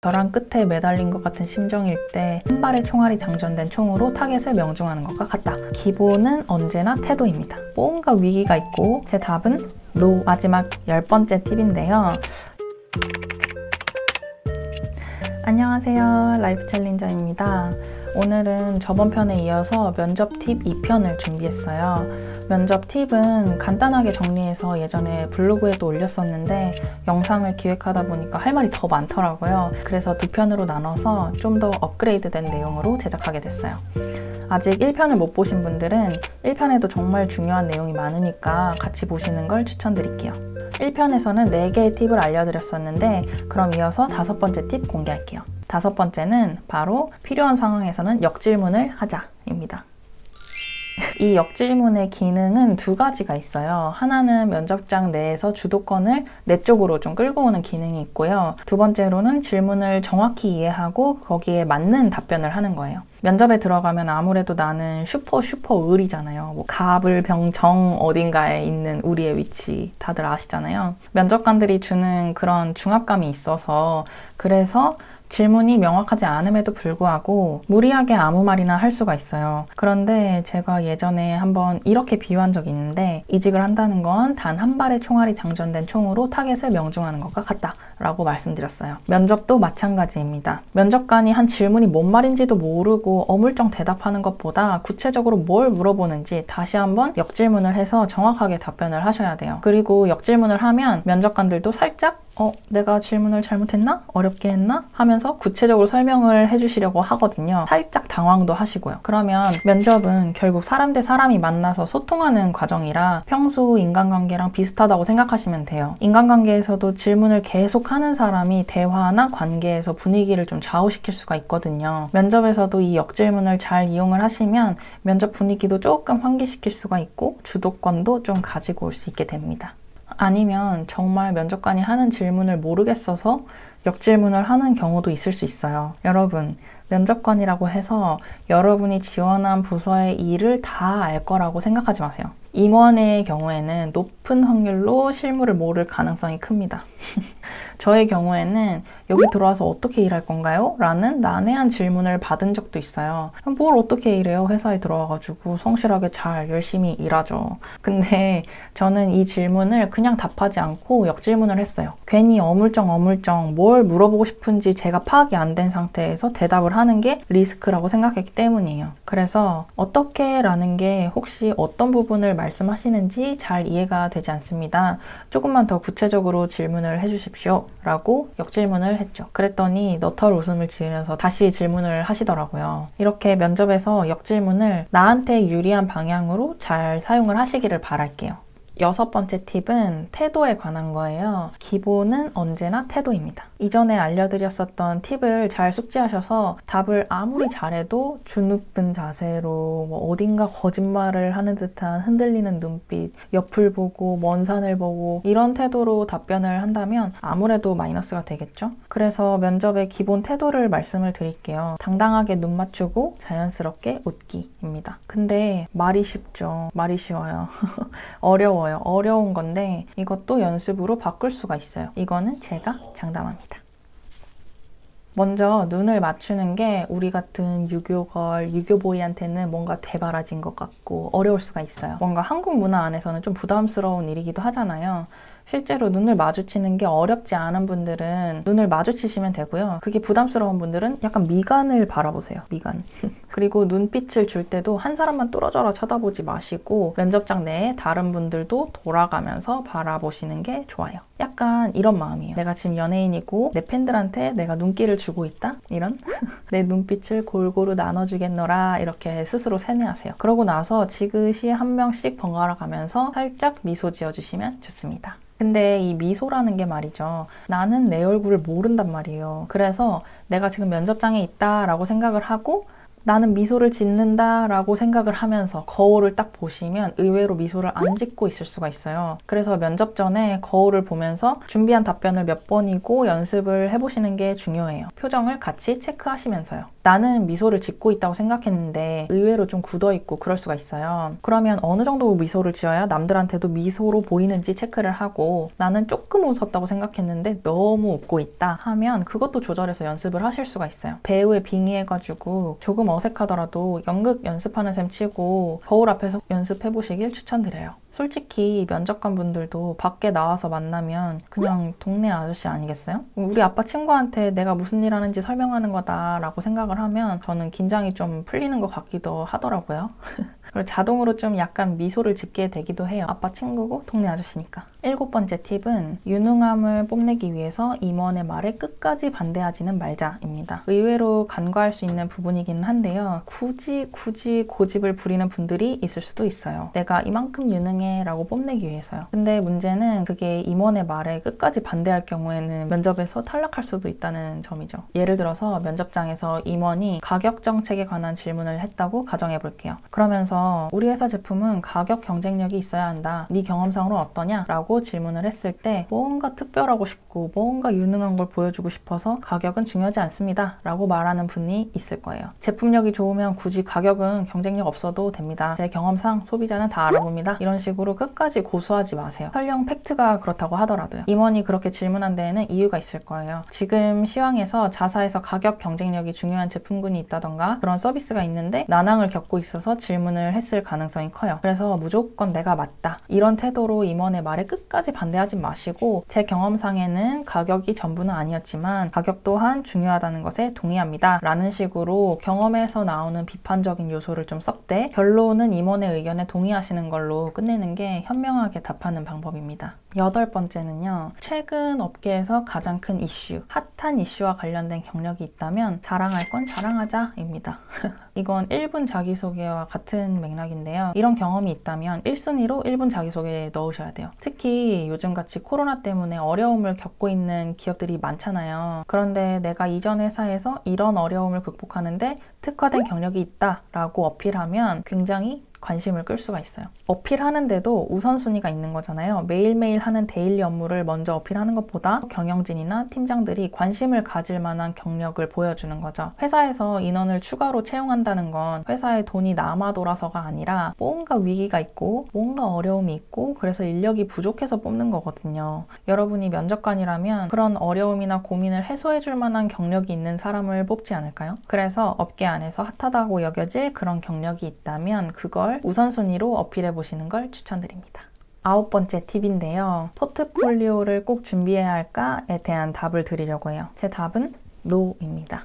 벼랑 끝에 매달린 것 같은 심정일 때 한 발의 총알이 장전된 총으로 타겟을 명중하는 것과 같다. 기본은 언제나 태도입니다. 뭔가 위기가 있고 제 답은 NO. 마지막 10번째 팁인데요. 안녕하세요. 라이프 챌린저입니다. 오늘은 저번 편에 이어서 면접 팁 2편을 준비했어요. 면접 팁은 간단하게 정리해서 예전에 블로그에도 올렸었는데 영상을 기획하다 보니까 할 말이 더 많더라고요. 그래서 두 편으로 나눠서 좀 더 업그레이드된 내용으로 제작하게 됐어요. 아직 1편을 못 보신 분들은 1편에도 정말 중요한 내용이 많으니까 같이 보시는 걸 추천드릴게요. 1편에서는 4개의 팁을 알려드렸었는데 그럼 이어서 5번째 팁 공개할게요. 5번째는 바로 필요한 상황에서는 역질문을 하자입니다. 이 역질문의 기능은 두 가지가 있어요. 하나는 면접장 내에서 주도권을 내 쪽으로 좀 끌고 오는 기능이 있고요. 두 번째로는 질문을 정확히 이해하고 거기에 맞는 답변을 하는 거예요. 면접에 들어가면 아무래도 나는 슈퍼 을이잖아요. 뭐 가불병정 어딘가에 있는 우리의 위치 다들 아시잖아요. 면접관들이 주는 그런 중압감이 있어서 그래서 질문이 명확하지 않음에도 불구하고 무리하게 아무 말이나 할 수가 있어요. 그런데 제가 예전에 한번 이렇게 비유한 적이 있는데 이직을 한다는 건 단 한 발의 총알이 장전된 총으로 타겟을 명중하는 것과 같다 라고 말씀드렸어요. 면접도 마찬가지입니다. 면접관이 한 질문이 뭔 말인지도 모르고 어물쩡 대답하는 것보다 구체적으로 뭘 물어보는지 다시 한번 역질문을 해서 정확하게 답변을 하셔야 돼요. 그리고 역질문을 하면 면접관들도 살짝 내가 질문을 잘못했나? 어렵게 했나? 하면서 구체적으로 설명을 해주시려고 하거든요. 살짝 당황도 하시고요. 그러면 면접은 결국 사람 대 사람이 만나서 소통하는 과정이라 평소 인간관계랑 비슷하다고 생각하시면 돼요. 인간관계에서도 질문을 계속 하는 사람이 대화나 관계에서 분위기를 좀 좌우시킬 수가 있거든요. 면접에서도 이 역질문을 잘 이용을 하시면 면접 분위기도 조금 환기시킬 수가 있고 주도권도 좀 가지고 올 수 있게 됩니다. 아니면 정말 면접관이 하는 질문을 모르겠어서 역질문을 하는 경우도 있을 수 있어요. 여러분, 면접관이라고 해서 여러분이 지원한 부서의 일을 다 알 거라고 생각하지 마세요. 임원의 경우에는 높은 확률로 실무를 모를 가능성이 큽니다. 저의 경우에는 여기 들어와서 어떻게 일할 건가요? 라는 난해한 질문을 받은 적도 있어요. 뭘 어떻게 일해요? 회사에 들어와가지고 성실하게 잘 열심히 일하죠. 근데 저는 이 질문을 그냥 답하지 않고 역질문을 했어요. 괜히 어물쩡 뭘 물어보고 싶은지 제가 파악이 안 된 상태에서 대답을 하는 게 리스크라고 생각했기 때문이에요. 그래서 어떻게 라는 게 혹시 어떤 부분을 말씀하시는지 잘 이해가 되지 않습니다. 조금만 더 구체적으로 질문을 해주십시오 라고 역질문을 했죠. 그랬더니 너털 웃음을 지으면서 다시 질문을 하시더라고요. 이렇게 면접에서 역질문을 나한테 유리한 방향으로 잘 사용을 하시기를 바랄게요. 6번째 팁은 태도에 관한 거예요. 기본은 언제나 태도입니다. 이전에 알려드렸었던 팁을 잘 숙지하셔서 답을 아무리 잘해도 주눅든 자세로 어딘가 거짓말을 하는 듯한 흔들리는 눈빛, 옆을 보고 먼 산을 보고 이런 태도로 답변을 한다면 아무래도 마이너스가 되겠죠? 그래서 면접의 기본 태도를 말씀을 드릴게요. 당당하게 눈 맞추고 자연스럽게 웃기입니다. 근데 말이 쉽죠. 말이 쉬워요. 어려워요. 어려운 건데 이것도 연습으로 바꿀 수가 있어요. 이거는 제가 장담합니다. 먼저 눈을 맞추는 게 우리 같은 유교걸, 유교보이한테는 뭔가 대바라진 것 같고 어려울 수가 있어요. 뭔가 한국 문화 안에서는 좀 부담스러운 일이기도 하잖아요. 실제로 눈을 마주치는 게 어렵지 않은 분들은 눈을 마주치시면 되고요. 그게 부담스러운 분들은 약간 미간을 바라보세요. 미간. 그리고 눈빛을 줄 때도 한 사람만 뚫어져라 쳐다보지 마시고 면접장 내에 다른 분들도 돌아가면서 바라보시는 게 좋아요. 약간 이런 마음이에요. 내가 지금 연예인이고 내 팬들한테 내가 눈길을 주고 있다? 이런? 내 눈빛을 골고루 나눠주겠노라 이렇게 스스로 세뇌하세요. 그러고 나서 지그시 한 명씩 번갈아 가면서 살짝 미소 지어주시면 좋습니다. 근데 이 미소라는 게 말이죠. 나는 내 얼굴을 모른단 말이에요. 그래서 내가 지금 면접장에 있다라고 생각을 하고 나는 미소를 짓는다 라고 생각을 하면서 거울을 딱 보시면 의외로 미소를 안 짓고 있을 수가 있어요. 그래서 면접 전에 거울을 보면서 준비한 답변을 몇 번이고 연습을 해보시는 게 중요해요. 표정을 같이 체크하시면서요. 나는 미소를 짓고 있다고 생각했는데 의외로 좀 굳어있고 그럴 수가 있어요. 그러면 어느 정도 미소를 지어야 남들한테도 미소로 보이는지 체크를 하고 나는 조금 웃었다고 생각했는데 너무 웃고 있다 하면 그것도 조절해서 연습을 하실 수가 있어요. 배우에 빙의해가지고 조금 어색하더라도 연극 연습하는 셈 치고 거울 앞에서 연습해보시길 추천드려요. 솔직히 면접관 분들도 밖에 나와서 만나면 그냥 동네 아저씨 아니겠어요? 우리 아빠 친구한테 내가 무슨 일 하는지 설명하는 거다라고 생각을 하면 저는 긴장이 좀 풀리는 것 같기도 하더라고요. 그리고 자동으로 좀 약간 미소를 짓게 되기도 해요. 아빠 친구고 동네 아저씨니까. 7번째 팁은 유능함을 뽐내기 위해서 임원의 말에 끝까지 반대하지는 말자입니다. 의외로 간과할 수 있는 부분이긴 한데요. 굳이 고집을 부리는 분들이 있을 수도 있어요. 내가 이만큼 유능해 라고 뽐내기 위해서요. 근데 문제는 그게 임원의 말에 끝까지 반대할 경우에는 면접에서 탈락할 수도 있다는 점이죠. 예를 들어서 면접장에서 임원이 가격 정책에 관한 질문을 했다고 가정해 볼게요. 그러면서 우리 회사 제품은 가격 경쟁력이 있어야 한다. 네 경험상으로 어떠냐? 라고 질문을 했을 때 뭔가 특별하고 싶고 뭔가 유능한 걸 보여주고 싶어서 가격은 중요하지 않습니다. 라고 말하는 분이 있을 거예요. 제품력이 좋으면 굳이 가격은 경쟁력 없어도 됩니다. 제 경험상 소비자는 다 알아봅니다. 이런 식으로 끝까지 고수하지 마세요. 설령 팩트가 그렇다고 하더라도요. 임원이 그렇게 질문한 데에는 이유가 있을 거예요. 지금 시황에서 자사에서 가격 경쟁력이 중요한 제품군이 있다던가 그런 서비스가 있는데 난항을 겪고 있어서 질문을 했을 가능성이 커요. 그래서 무조건 내가 맞다. 이런 태도로 임원의 말에 끝까지 반대하지 마시고 제 경험상에는 가격이 전부는 아니었지만 가격 또한 중요하다는 것에 동의합니다. 라는 식으로 경험에서 나오는 비판적인 요소를 좀 섞되 결론은 임원의 의견에 동의하시는 걸로 끝내는 게 현명하게 답하는 방법입니다. 8번째는요. 최근 업계에서 가장 큰 이슈, 핫한 이슈와 관련된 경력이 있다면 자랑할 건 자랑하자입니다. 이건 1분 자기소개와 같은 맥락인데요. 이런 경험이 있다면 1순위로 1분 자기소개에 넣으셔야 돼요. 특히 요즘같이 코로나 때문에 어려움을 겪고 있는 기업들이 많잖아요. 그런데 내가 이전 회사에서 이런 어려움을 극복하는데 특화된 경력이 있다라고 어필하면 굉장히 관심을 끌 수가 있어요. 어필하는데도 우선순위가 있는 거잖아요. 매일매일 하는 데일리 업무를 먼저 어필하는 것보다 경영진이나 팀장들이 관심을 가질 만한 경력을 보여주는 거죠. 회사에서 인원을 추가로 채용한다는 건 회사에 돈이 남아 돌아서가 아니라 뭔가 위기가 있고 뭔가 어려움이 있고 그래서 인력이 부족해서 뽑는 거거든요. 여러분이 면접관이라면 그런 어려움이나 고민을 해소해줄 만한 경력이 있는 사람을 뽑지 않을까요? 그래서 업계 안에서 핫하다고 여겨질 그런 경력이 있다면 그걸 우선순위로 어필해 보시는 걸 추천드립니다. 9번째 팁인데요. 포트폴리오를 꼭 준비해야 할까에 대한 답을 드리려고 해요. 제 답은 노입니다.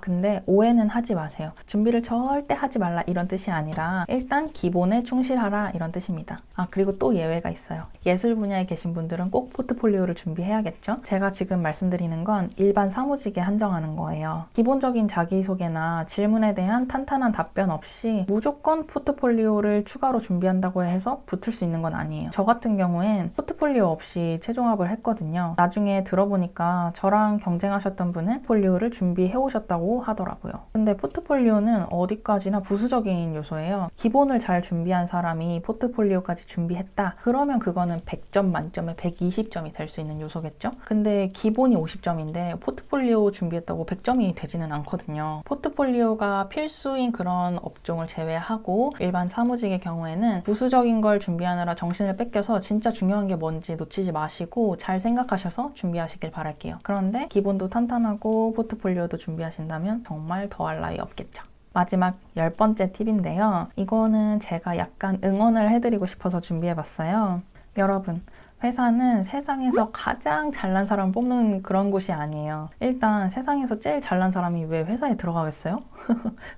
근데 오해는 하지 마세요. 준비를 절대 하지 말라 이런 뜻이 아니라 일단 기본에 충실하라 이런 뜻입니다. 그리고 또 예외가 있어요. 예술 분야에 계신 분들은 꼭 포트폴리오를 준비해야겠죠? 제가 지금 말씀드리는 건 일반 사무직에 한정하는 거예요. 기본적인 자기소개나 질문에 대한 탄탄한 답변 없이 무조건 포트폴리오를 추가로 준비한다고 해서 붙을 수 있는 건 아니에요. 저 같은 경우엔 포트폴리오 없이 최종합을 했거든요. 나중에 들어보니까 저랑 경쟁하셨던 분은 포트폴리오를 준비해 오셨다고 하더라고요. 근데 포트폴리오는 어디까지나 부수적인 요소예요. 기본을 잘 준비한 사람이 포트폴리오까지 준비했다. 그러면 그거는 100점 만점에 120점이 될 수 있는 요소겠죠? 근데 기본이 50점인데 포트폴리오 준비했다고 100점이 되지는 않거든요. 포트폴리오가 필수인 그런 업종을 제외하고 일반 사무직의 경우에는 부수적인 걸 준비하느라 정신을 뺏겨서 진짜 중요한 게 뭔지 놓치지 마시고 잘 생각하셔서 준비하시길 바랄게요. 그런데 기본도 탄탄하고 포트폴리오도 준비하신다면 정말 더할 나위 없겠죠. 마지막 10번째 팁인데요. 이거는 제가 약간 응원을 해드리고 싶어서 준비해봤어요. 여러분, 회사는 세상에서 가장 잘난 사람 뽑는 그런 곳이 아니에요. 일단 세상에서 제일 잘난 사람이 왜 회사에 들어가겠어요?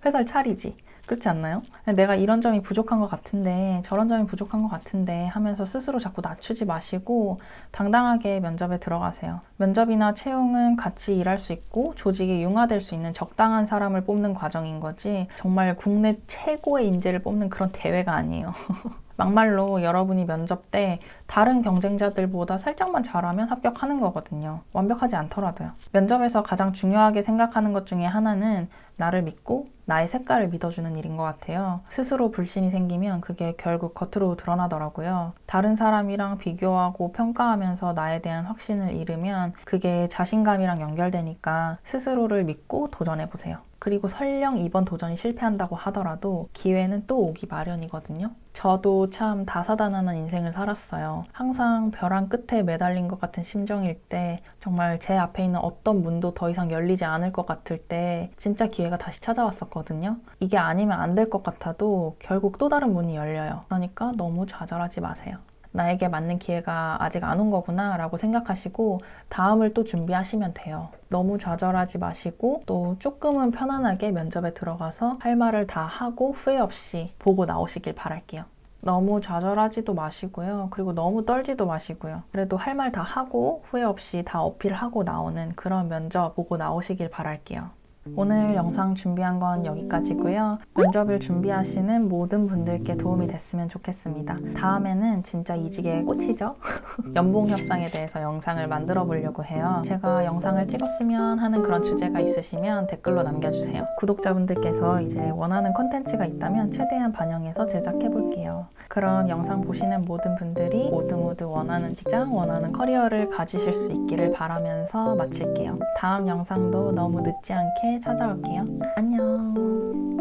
회사를 차리지. 그렇지 않나요? 내가 이런 점이 부족한 것 같은데 저런 점이 부족한 것 같은데 하면서 스스로 자꾸 낮추지 마시고 당당하게 면접에 들어가세요. 면접이나 채용은 같이 일할 수 있고 조직이 융화될 수 있는 적당한 사람을 뽑는 과정인 거지 정말 국내 최고의 인재를 뽑는 그런 대회가 아니에요. 막말로 여러분이 면접 때 다른 경쟁자들보다 살짝만 잘하면 합격하는 거거든요. 완벽하지 않더라도요. 면접에서 가장 중요하게 생각하는 것 중에 하나는 나를 믿고 나의 색깔을 믿어주는 일인 것 같아요. 스스로 불신이 생기면 그게 결국 겉으로 드러나더라고요. 다른 사람이랑 비교하고 평가하면서 나에 대한 확신을 잃으면 그게 자신감이랑 연결되니까 스스로를 믿고 도전해보세요. 그리고 설령 이번 도전이 실패한다고 하더라도 기회는 또 오기 마련이거든요. 저도 참 다사다난한 인생을 살았어요. 항상 벼랑 끝에 매달린 것 같은 심정일 때, 정말 제 앞에 있는 어떤 문도 더 이상 열리지 않을 것 같을 때 진짜 기회가 다시 찾아왔었거든요. 이게 아니면 안 될 것 같아도 결국 또 다른 문이 열려요. 그러니까 너무 좌절하지 마세요. 나에게 맞는 기회가 아직 안 온 거구나 라고 생각하시고 다음을 또 준비하시면 돼요. 너무 좌절하지 마시고 또 조금은 편안하게 면접에 들어가서 할 말을 다 하고 후회 없이 보고 나오시길 바랄게요. 너무 좌절하지도 마시고요. 그리고 너무 떨지도 마시고요. 그래도 할 말 다 하고 후회 없이 다 어필하고 나오는 그런 면접 보고 나오시길 바랄게요. 오늘 영상 준비한 건 여기까지고요. 면접을 준비하시는 모든 분들께 도움이 됐으면 좋겠습니다. 다음에는 진짜 이직에 꽂히죠? 연봉 협상에 대해서 영상을 만들어 보려고 해요. 제가 영상을 찍었으면 하는 그런 주제가 있으시면 댓글로 남겨주세요. 구독자분들께서 이제 원하는 컨텐츠가 있다면 최대한 반영해서 제작해 볼게요. 그럼 영상 보시는 모든 분들이 모두 원하는 직장, 원하는 커리어를 가지실 수 있기를 바라면서 마칠게요. 다음 영상도 너무 늦지 않게 찾아올게요. 안녕.